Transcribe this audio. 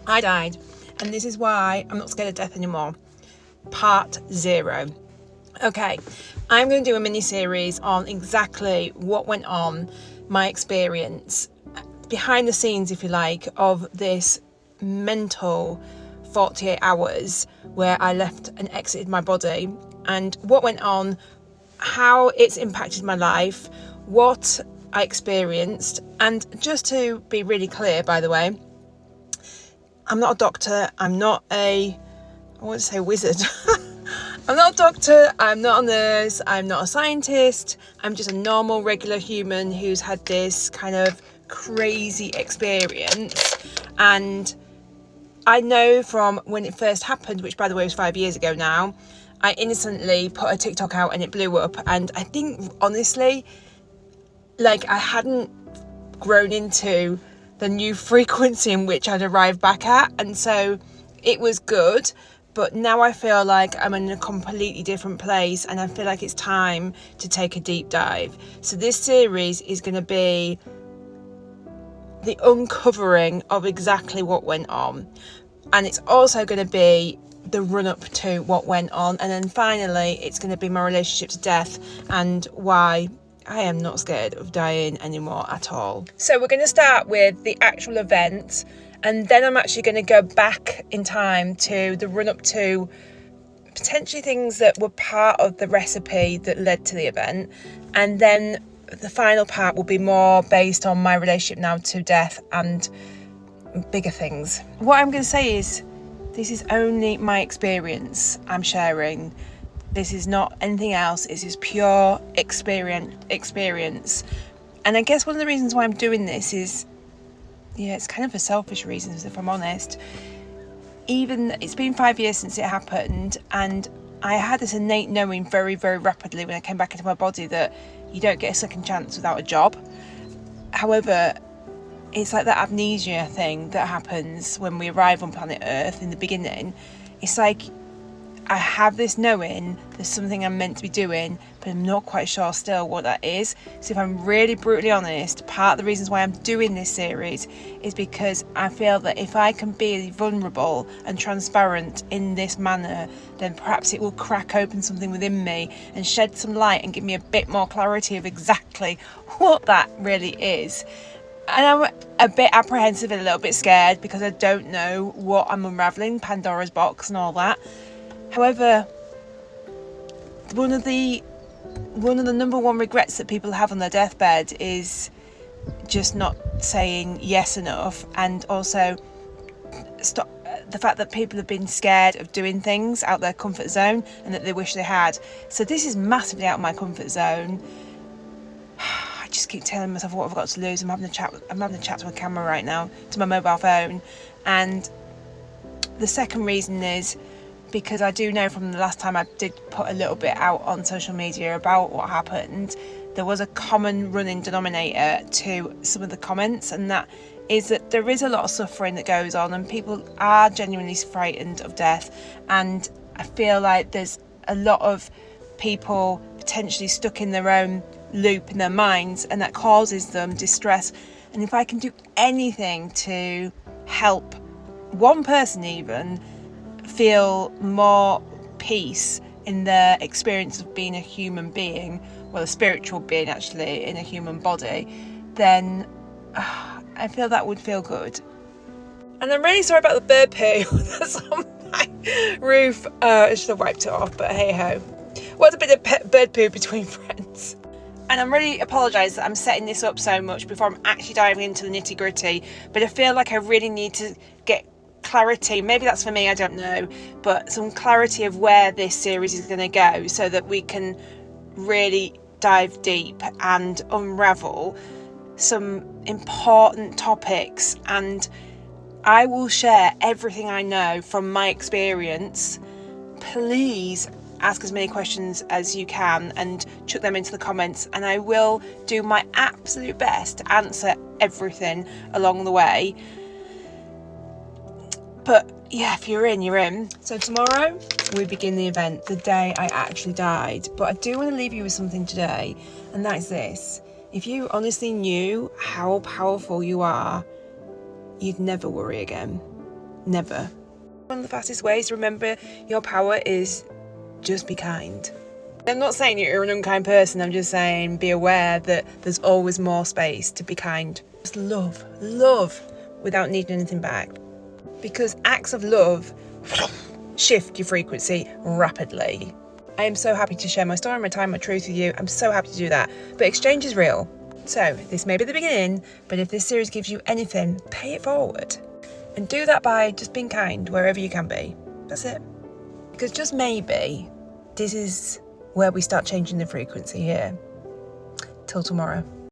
I died, and this is why I'm not scared of death anymore. Part 0. Okay, I'm going to do a mini series on exactly what went on, my experience, behind the scenes, if you like, of this mental 48 hours where I left and exited my body, and what went on, how it's impacted my life, what I experienced. And just to be really clear, by the way, I'm not a doctor, I'm not I want to say wizard. I'm not a doctor, I'm not a nurse, I'm not a scientist, I'm just a normal, regular human who's had this kind of crazy experience. And I know from when it first happened, which by the way was 5 years ago now, I innocently put a TikTok out and it blew up. And I think, honestly, like I hadn't grown into the new frequency in which I'd arrived back at, and so it was good, but now I feel like I'm in a completely different place and I feel like it's time to take a deep dive. So this series is going to be the uncovering of exactly what went on, and it's also going to be the run up to what went on, and then finally it's going to be my relationship to death and why I am not scared of dying anymore at all. So we're going to start with the actual event, and then I'm actually going to go back in time to the run up to potentially things that were part of the recipe that led to the event, and then the final part will be more based on my relationship now to death and bigger things. What I'm going to say is this is only my experience I'm sharing. This is not anything else. This is pure experience. And I guess one of the reasons why I'm doing this is, it's kind of for selfish reasons, if I'm honest. Even it's been 5 years since it happened, and I had this innate knowing very, very rapidly when I came back into my body that you don't get a second chance without a job. However, it's like that amnesia thing that happens when we arrive on planet Earth in the beginning. It's like I have this knowing there's something I'm meant to be doing, but I'm not quite sure still what that is. So if I'm really brutally honest, part of the reasons why I'm doing this series is because I feel that if I can be vulnerable and transparent in this manner, then perhaps it will crack open something within me and shed some light and give me a bit more clarity of exactly what that really is. And I'm a bit apprehensive and a little bit scared because I don't know what I'm unravelling, Pandora's box and all that. However, one of the number one regrets that people have on their deathbed is just not saying yes enough, and also the fact that people have been scared of doing things out their comfort zone and that they wish they had. So this is massively out of my comfort zone. I just keep telling myself what I've got to lose. I'm having a chat to a camera right now, to my mobile phone. And the second reason is because I do know from the last time I did put a little bit out on social media about what happened, there was a common running denominator to some of the comments, and that is that there is a lot of suffering that goes on and people are genuinely frightened of death. And I feel like there's a lot of people potentially stuck in their own loop in their minds, and that causes them distress. And if I can do anything to help one person even feel more peace in their experience of being a human being, well, a spiritual being actually in a human body, then I feel that would feel good. And I'm really sorry about the bird poo that's on my roof. I should have wiped it off, but hey ho. What's a bit of bird poo between friends? And I'm really apologise that I'm setting this up so much before I'm actually diving into the nitty gritty, but I feel like I really need to get clarity. Maybe that's for me, I don't know, but some clarity of where this series is going to go so that we can really dive deep and unravel some important topics. And I will share everything I know from my experience. Please ask as many questions as you can and chuck them into the comments, and I will do my absolute best to answer everything along the way. But yeah, if you're in, you're in. So tomorrow we begin the event, the day I actually died. But I do want to leave you with something today, and that is this. If you honestly knew how powerful you are, you'd never worry again. Never. One of the fastest ways to remember your power is just be kind. I'm not saying you're an unkind person, I'm just saying be aware that there's always more space to be kind. Just love without needing anything back. Because acts of love shift your frequency rapidly. I am so happy to share my story, my time, my truth with you. I'm so happy to do that. But exchange is real. So this may be the beginning, but if this series gives you anything, pay it forward. And do that by just being kind wherever you can be. That's it. Because just maybe this is where we start changing the frequency here. Till tomorrow.